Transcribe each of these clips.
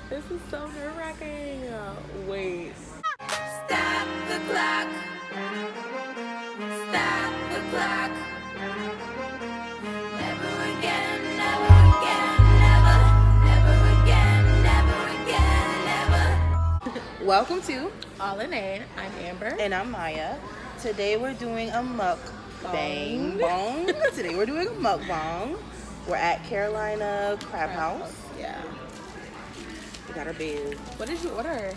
This is so nerve-wracking. Wait. Stop the clock. Stop the clock. Never again, never again, never. Never again, never again, never. Welcome to All in A. I'm Amber. And I'm Maya. Today we're doing a mukbang. Today we're doing a mukbang. We're at Carolina Crab House. Yeah. We got our bed. What did you order?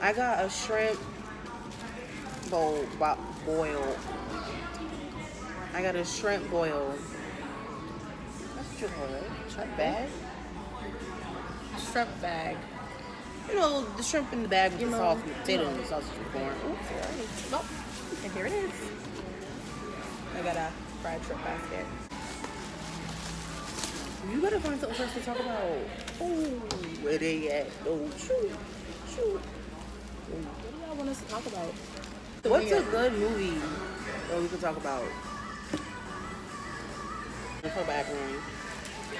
I got a shrimp boil. I got a shrimp boil. That's what you call it. Shrimp bag? Shrimp bag. You know, the shrimp in the bag with You the know, sauce, the potato you know. and the sausage and corn. Oops, sorry. Nope. And here it is. I got a fried shrimp basket. You better find something for us to talk about. Oh, where they at? Oh, shoot. What do y'all want us to talk about? What's a good movie that we could talk about? Let's talk about macaroni.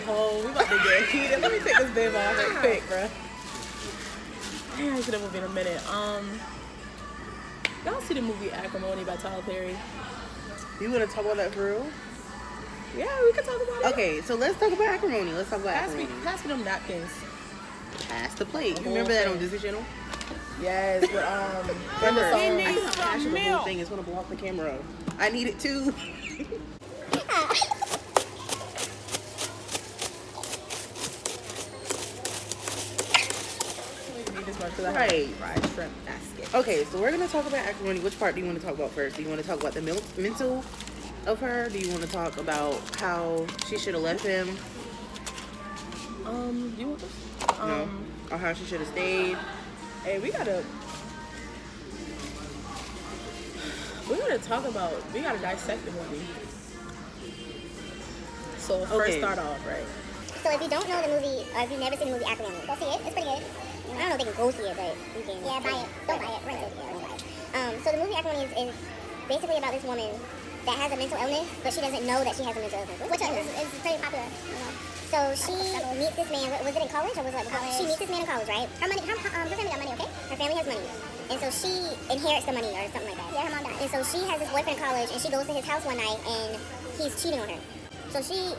Oh, we about to get heated. Let me take this bib off real quick, bro. Man, I should have moved in a minute. Y'all see the movie Acrimony by Tyler Perry? You want to talk about that for real? Yeah, we can talk about it. Okay, so let's talk about acrimony. Let's talk about Pass me acrimony. them napkins. Pass the plate. The You remember whole that on thing. Disney Channel? Yes, but Remember, the song. I saw Ash of the whole thing. It's gonna block the camera. I need it too. Right. Fried shrimp basket. Okay, so we're gonna talk about acrimony. Which part do you want to talk about first? Do you want to talk about the mental of her? Do you want to talk about how she should have left him? You want this? No. Or how she should have stayed? Hey, we gotta talk about. We gotta dissect the movie. So first, Okay. start off right. So if you don't know the movie, or if you've never seen the movie Acrimony, go see it. It's pretty good. I don't know if they can go see it, but you can. Yeah, buy it. Don't buy it. Rent it. Yeah, don't buy it. So the movie Acrimony is basically about this woman that has a mental illness, but she doesn't know that she has a mental illness, which is pretty popular. You know? So she meets this man. Was it in college or was it like college? She meets this man in college, right? Her family got money, okay? Her family has money, and so she inherits the money or something like that. Yeah, her mom died. And so she has this boyfriend in college, and she goes to his house one night, and he's cheating on her. So she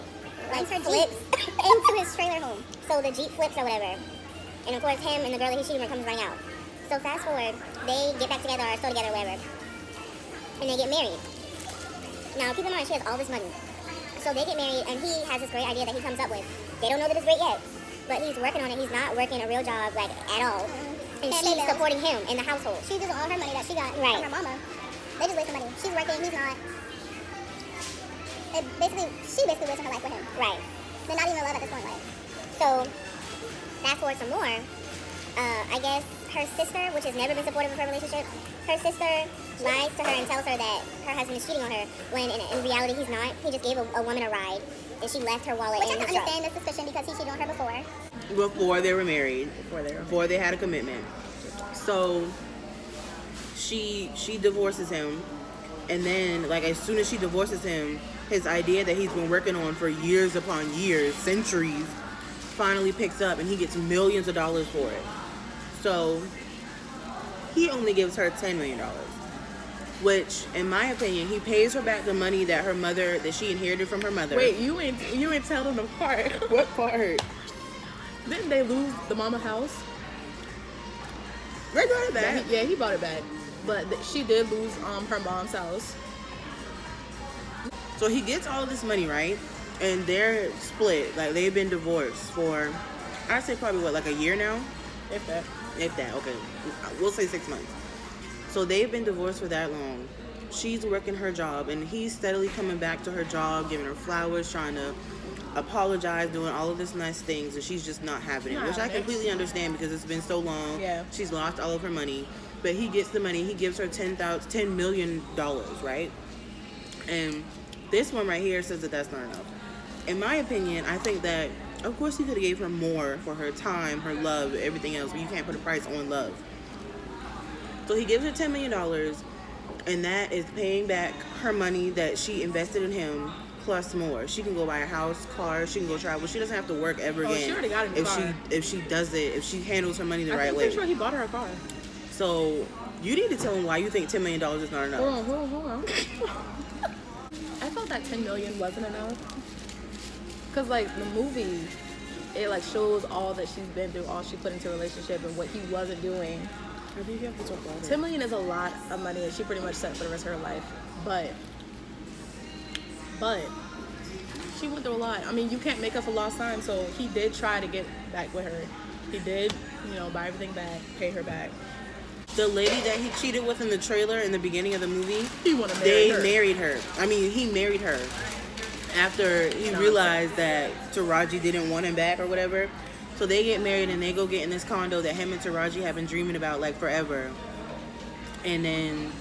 like flips into his trailer home. So the Jeep flips or whatever. And of course him and the girl that he's cheating with comes running out. So fast forward, they get back together or still together or whatever. And they get married. Now keep in mind she has all this money. So they get married and he has this great idea that he comes up with. They don't know that it's great yet. But he's working on it. He's not working a real job like at all. And she's supporting him in the household. She's using all her money that she got from her mama. They just wasting money. She's working, he's not. She basically wasting her life with him. Right. They're not even in love at this point, like. So, fast forward some more. I guess her sister, which has never been supportive of her relationship, her sister lies to her and tells her that her husband is cheating on her, when in reality he's not. He just gave a woman a ride, and she left her wallet in his truck. Which I can understand the suspicion because he cheated on her before. Before they were married. Before they had a commitment. So she divorces him, and then like as soon as she divorces him, his idea that he's been working on for years upon years, centuries, finally picks up and he gets millions of dollars for it. So he only gives her $10 million, which in my opinion, he pays her back the money that she inherited from her mother. Wait, you ain't tell them the part. What part? Didn't they lose the mama house? They brought it back. Yeah, he bought it back. But she did lose her mom's house. So he gets all this money, right? And they're split. Like they've been divorced for, I'd say probably like a year now? If that. If that, okay. We'll say 6 months. So they've been divorced for that long. She's working her job and he's steadily coming back to her job, giving her flowers, trying to apologize, doing all of this nice things, and she's just not having it. Which I completely understand because it's been so long. Yeah. She's lost all of her money. But he gets the money. He gives her $10 million, right? And this one right here says that that's not enough. In my opinion, I think that, of course, he could have gave her more for her time, her love, everything else, but you can't put a price on love. So he gives her $10 million, and that is paying back her money that she invested in him plus more. She can go buy a house, car. She can go travel. She doesn't have to work ever again. She already got a new car. If she does it, if she handles her money the right I'm way. pretty sure he bought her a car. So you need to tell him why you think $10 million is not enough. Hold on. I felt that $10 million wasn't enough. Cause like the movie, it like shows all that she's been through, all she put into a relationship, and what he wasn't doing. I think you have to talk about it. $10 million is a lot of money, and she pretty much set for the rest of her life. But she went through a lot. I mean, you can't make up for lost time. So he did try to get back with her. He did, buy everything back, pay her back. The lady that he cheated with in the trailer in the beginning of the movie, He wanted to marry her. married her. I mean, he married her after he realized that Taraji didn't want him back or whatever. So they get married and they go get in this condo that him and Taraji have been dreaming about like forever. And then,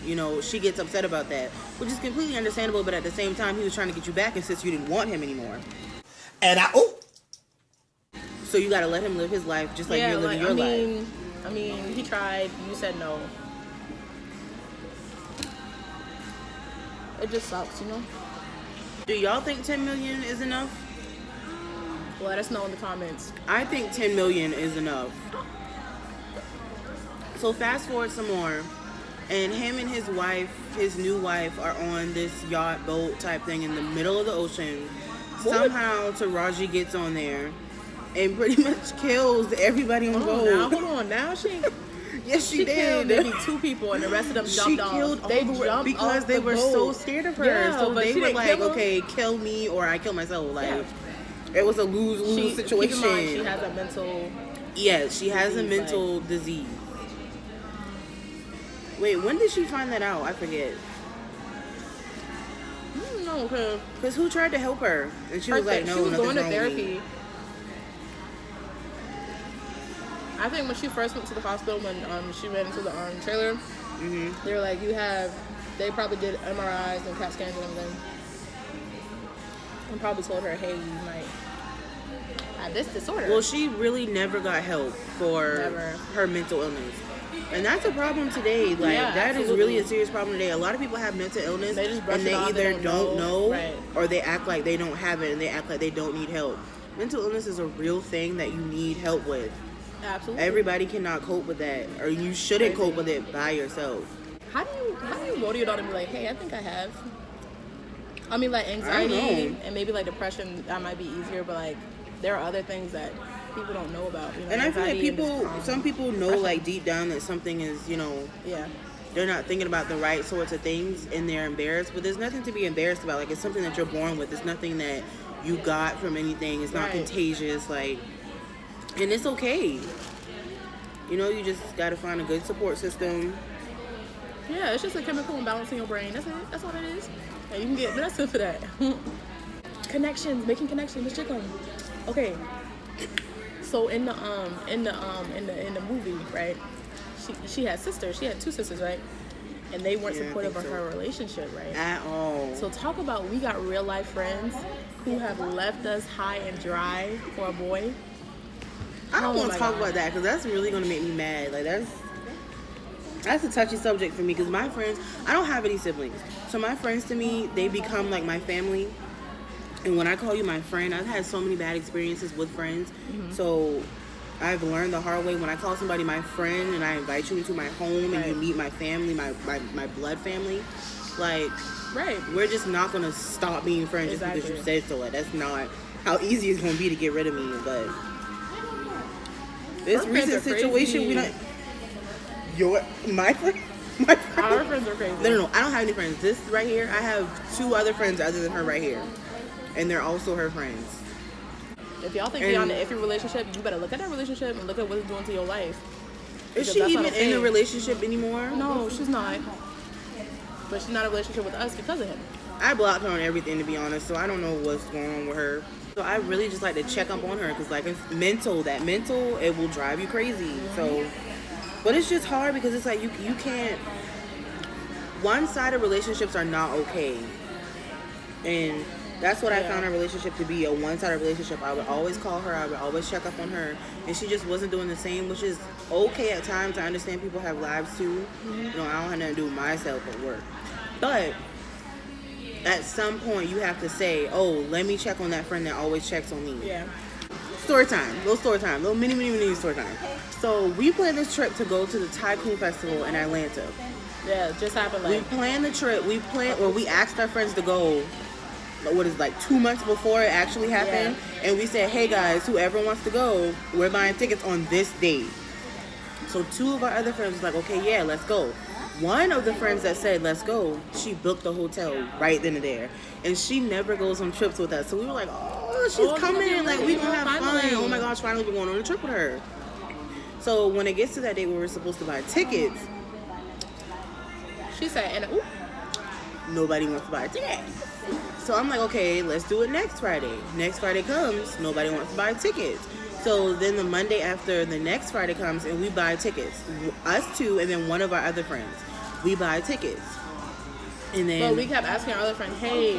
she gets upset about that, which is completely understandable. But at the same time, he was trying to get you back and since you didn't want him anymore. And so you got to let him live his life just like you're living your life. I mean, he tried. You said no. It just sucks, Do y'all think $10 million is enough? Let us know in the comments. I think $10 million is enough. So fast forward some more, and him and his wife, his new wife, are on this yacht boat type thing in the middle of the ocean. Somehow Taraji gets on there and pretty much kills everybody on board. Hold on. Now she... Yes, she did. Killed maybe 2 people, and the rest of them jumped off. She killed They all jumped because off they the were boat. so scared of her. Yeah, so but they she were didn't like, kill him. okay, kill me or I kill myself. Like, it was a lose-lose situation. Keep in mind, she has a mental... Yes, she has a mental disease. Wait, when did she find that out? I forget. I don't know, because who tried to help her? And she was like, no, she was going to nothing's wrong with me. therapy. I think when she first went to the hospital, when she ran into the trailer, they were like, they probably did MRIs and CAT scans and everything. And probably told her, hey, you might have this disorder. Well, she really never got help for her mental illness. And that's a problem today. Like, that is really a serious problem today. A lot of people have mental illness and they either don't know or they act like they don't have it and they act like they don't need help. Mental illness is a real thing that you need help with. Absolutely. Everybody cannot cope with that, or you shouldn't cope with it by yourself. How do you go to your daughter and be like, hey, I think I have? I mean, like anxiety and maybe like depression, that might be easier, but like there are other things that people don't know about. And I feel like some people know like deep down that something is, they're not thinking about the right sorts of things and they're embarrassed, but there's nothing to be embarrassed about. Like, it's something that you're born with. It's nothing that you got from anything. It's not contagious. Like, and it's okay. You just got to find a good support system. Yeah, it's just a chemical imbalance in your brain. That's it. That's all it is. And you can get medicine for that. Connections, making connections. Let's check on. Okay. So in the movie, right? She had sisters. She had 2 sisters, right? And they weren't supportive of her relationship, right? At all. So talk about, we got real life friends who have left us high and dry for a boy. I don't want to talk about that because that's really going to make me mad. Like, that's a touchy subject for me because my friends, I don't have any siblings. So my friends to me, they become like my family. And when I call you my friend, I've had so many bad experiences with friends. So I've learned the hard way. When I call somebody my friend and I invite you into my home and you meet my family, my blood family, like, we're just not going to stop being friends just because you said so. Like, that's not how easy it's going to be to get rid of me. But this recent situation, we don't... My friend? My friend? Our friends are crazy. No. I don't have any friends. This right here, I have 2 other friends other than her right here. And they're also her friends. If y'all think you're in an iffy relationship, you better look at that relationship and look at what it's doing to your life. Is she even in a relationship anymore? No, she's not. But she's not in a relationship with us because of him. I blocked her on everything, to be honest, so I don't know what's going on with her. So I really just like to check up on her because, like, it's mental, it will drive you crazy. So, but it's just hard because it's like you can't... One-sided relationships are not okay. And that's what I found our relationship to be, a one-sided relationship. I would always call her, I would always check up on her, and she just wasn't doing the same, which is okay at times. I understand people have lives too. I don't have nothing to do with myself at work. But at some point you have to say, oh, let me check on that friend that always checks on me. Yeah. Story time, little mini story time. So we planned this trip to go to the Tycoon Festival in Atlanta. Yeah, it just happened We like. planned the trip. We asked our friends to go. What is it, like 2 months before it actually happened, and we said, hey guys, whoever wants to go, we're buying tickets on this date. So 2 of our other friends was like, okay, yeah, let's go. One of the friends that said let's go, she booked the hotel right then and there, and she never goes on trips with us. So we were like, oh, she's coming, like we gonna have fun. Oh my gosh, finally we're going on a trip with her. So when it gets to that day where we're supposed to buy tickets, She said, and ooh, nobody wants to buy a ticket. So I'm like, okay, let's do it next Friday. Next Friday comes, nobody wants to buy tickets. So then the Monday after the next Friday comes and we buy tickets. Us 2 and then one of our other friends. We buy tickets. And then but we kept asking our other friend, hey,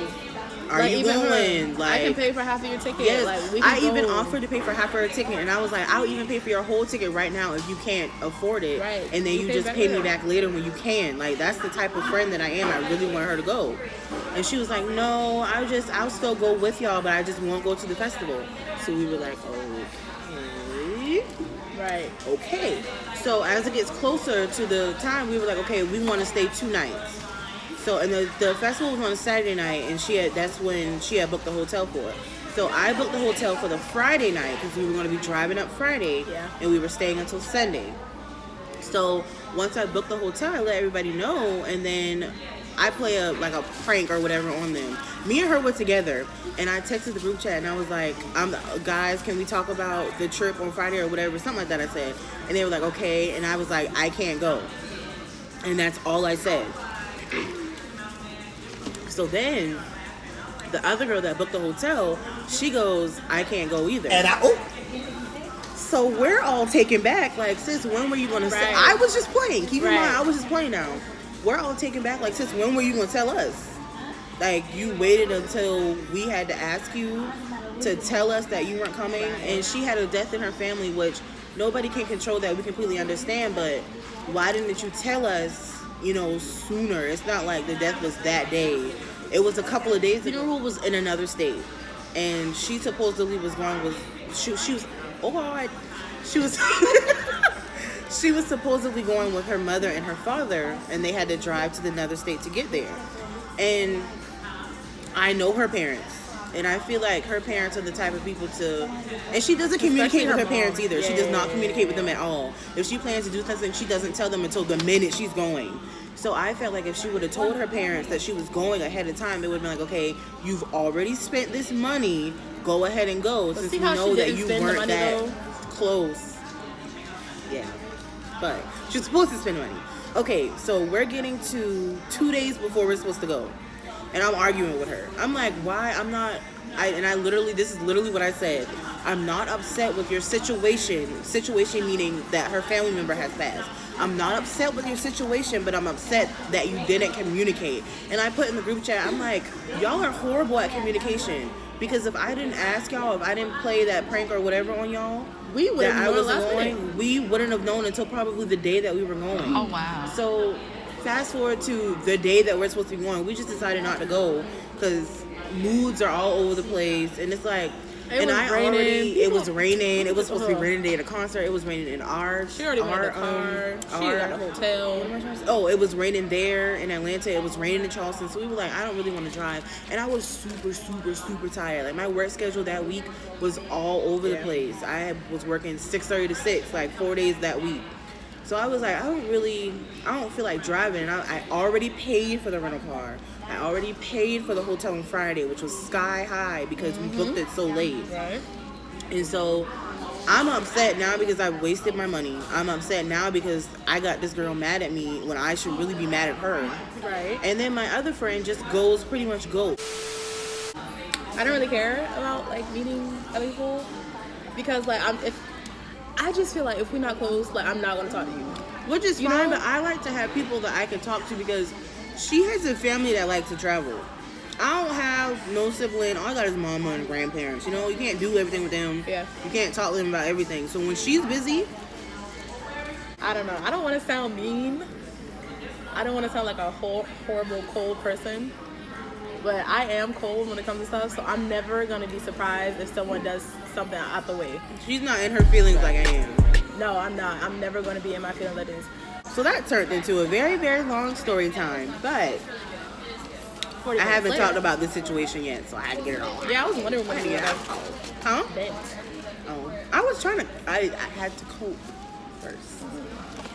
are like, you even going? Her, I can pay for half of your ticket. Yes, Like, we can I even go. offered to pay for half of her ticket, and I was like, I'll even pay for your whole ticket right now if you can't afford it. Right. And then You you pay just back pay me later. back later when you can. Like, that's the type of friend that I am. I really want her to go. And she was like, no, I'll still go with y'all, but I just won't go to the festival. So we were like, okay. Right. Okay. So as it gets closer to the time, we were like, okay, we want to stay 2 nights. So, and the festival was on a Saturday night, and that's when she had booked the hotel for it. So I booked the hotel for the Friday night because we were going to be driving up Friday, Yeah. and we were staying until Sunday. So once I booked the hotel, I let everybody know, and then I play a prank or whatever on them. Me and her were together, and I texted the group chat, and I was like, guys, can we talk about the trip on Friday or whatever, something like that I said. And they were like, okay, and I was like, I can't go. And that's all I said. So then, the other girl that booked the hotel, she goes, I can't go either. And So we're all taken back, like, sis, when were you going to say? Right. I was just playing. Keep in Right. mind, I was just playing now. We're all taken back, like, sis, when were you going to tell us? Like, you waited until we had to ask you to tell us that you weren't coming. And she had a death in her family, which nobody can control that. We completely understand. But why didn't you tell us, sooner? It's not like the death was that day. It was a couple of days. The funeral was in another state. And she supposedly was going with, she was, oh God. She was, she was supposedly going with her mother and her father, and they had to drive to another state to get there. And I know her parents, and I feel like her parents are the type of people to, and she doesn't communicate with her parents either. She does not communicate with them at all. If she plans to do something, she doesn't tell them until the minute she's going. So I felt like if she would have told her parents that she was going ahead of time, it would have been like, okay, you've already spent this money, go ahead and go, since see we how know she that didn't you spend the weren't money, that though? close. Yeah, but she was supposed to spend money. Okay, so we're getting to 2 days before we're supposed to go, and I'm arguing with her. I'm like, why? This is literally what I said. I'm not upset with your situation meaning that her family member has passed. I'm not upset with your situation, but I'm upset that you didn't communicate. And I put in the group chat, I'm like, y'all are horrible at communication. Because if I didn't ask y'all, if I didn't play that prank or whatever on y'all, We would that I have was known last minute. going, we wouldn't have known until probably the day that we were going. Oh, wow. So fast forward to the day that we're supposed to be going, we just decided not to go because moods are all over the place, and it's like, It was raining. it was raining. It was supposed to be Ugh. raining day at a concert. It was raining in our. She already went in the car. She got the hotel. Oh, it was raining there in Atlanta. It was raining in Charleston. So we were like, I don't really want to drive. And I was super, super, super tired. Like, my work schedule that week was all over the place. I was working 6:30 to 6, like 4 days that week. So I was like, I don't feel like driving. And I already paid for the rental car. I already paid for the hotel on Friday, which was sky high because we booked it so late. Right. And so I'm upset now because I wasted my money. I'm upset now because I got this girl mad at me when I should really be mad at her. Right. And then my other friend just pretty much goes. I don't really care about like meeting other people because like I just feel like if we're not close, like I'm not gonna talk to you. Which is You fine, know? but I like to have people that I can talk to because she has a family that likes to travel. I don't have no sibling. All I got is mama and grandparents. You can't do everything with them. Yeah. You can't talk to them about everything. So when she's busy, I don't know. I don't want to sound mean. I don't want to sound like a horrible, cold person. But I am cold when it comes to stuff, so I'm never gonna be surprised if someone does something out the way. She's not in her feelings like I am. No, I'm not. I'm never gonna be in my feelings like this. So that turned into a very, very long story time. But 40 I minutes haven't later. talked about this situation yet, so I had to get it all out. Yeah, I was wondering when I had you to were get it gonna out. Huh? vent. Oh, I was trying to. I had to cope first.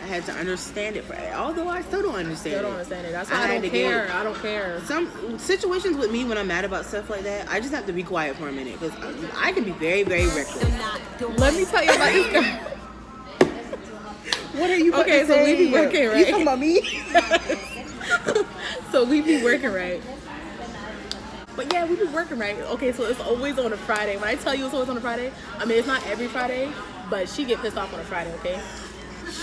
I had to understand it, although I still don't understand Still don't it. understand it. That's why I had don't to get care. it. I don't care. Some situations with me when I'm mad about stuff like that, I just have to be quiet for a minute because I can be very, very reckless. Let me tell you about this girl. What are you about Okay, to so say? we be working, right? You talking about me? So we be working, right? But yeah, we be working, right? Okay, so it's always on a Friday. When I tell you it's always on a Friday, I mean, it's not every Friday, but she get pissed off on a Friday, okay?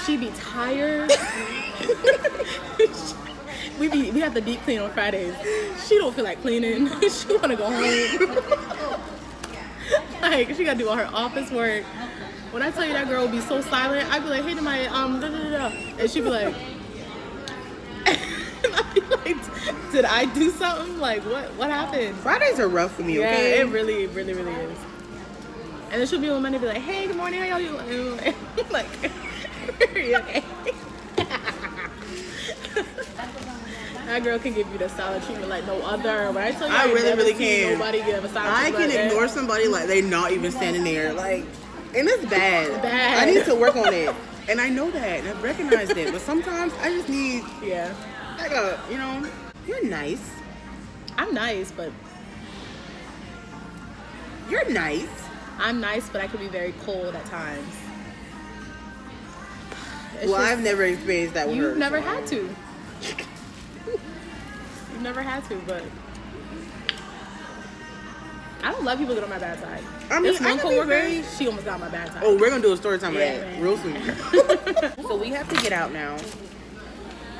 She be tired. we have to deep clean on Fridays. She don't feel like cleaning. She want to go home. Like, she got to do all her office work. When I tell you that girl will be so silent, I'd be like, hey, to my, da, da, da, da. And she'd be like, and I'd be like, did I do something? Like, what happened? Fridays are rough for me, Yeah, okay? it really, really, really is. And then she'll be on Monday, be like, hey, good morning, how y'all doing? Like, are you okay? That girl can give you the silent treatment like no other. When I tell you, I really, never really seen can. Nobody give a silent I treatment can like ignore that. somebody like they not even standing there, like, and it's bad. Bad. I need to work on it, and I know that, and I've recognized it. But sometimes I just need, Yeah, like you're nice. I'm nice, but You're nice. I'm nice, but I can be very cold at times. It's Well, just- I've never experienced that with her. You've never so- had to. You've never had to, but I don't let people get on my bad side. I mean, This I one can be coworker, very- she almost got on my bad side. Oh, we're gonna do a story time Yeah, of that man. real soon. So we have to get out now.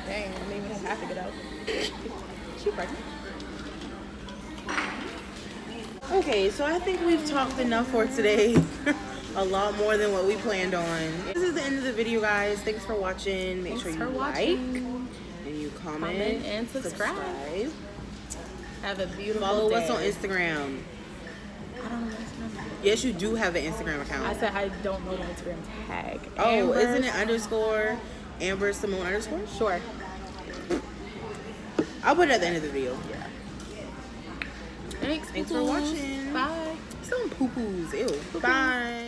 Dang, I didn't even have to get out. She pregnant? Okay, so I think we've talked enough for today. A lot more than what we planned on. This is the end of the video, guys. Thanks for watching. Make sure Thanks you for like watching. and you comment and subscribe. Have a beautiful Follow day. us on Instagram. I don't know Instagram. Yes, you do have an Instagram I account. said I don't know the Instagram tag. Oh, Amber- isn't it _ Amber Simone _? Sure. I'll put it at the end of the video. Thanks Thanks for poo-poos. watching. Bye. Some poo-poos. Ew. Bye.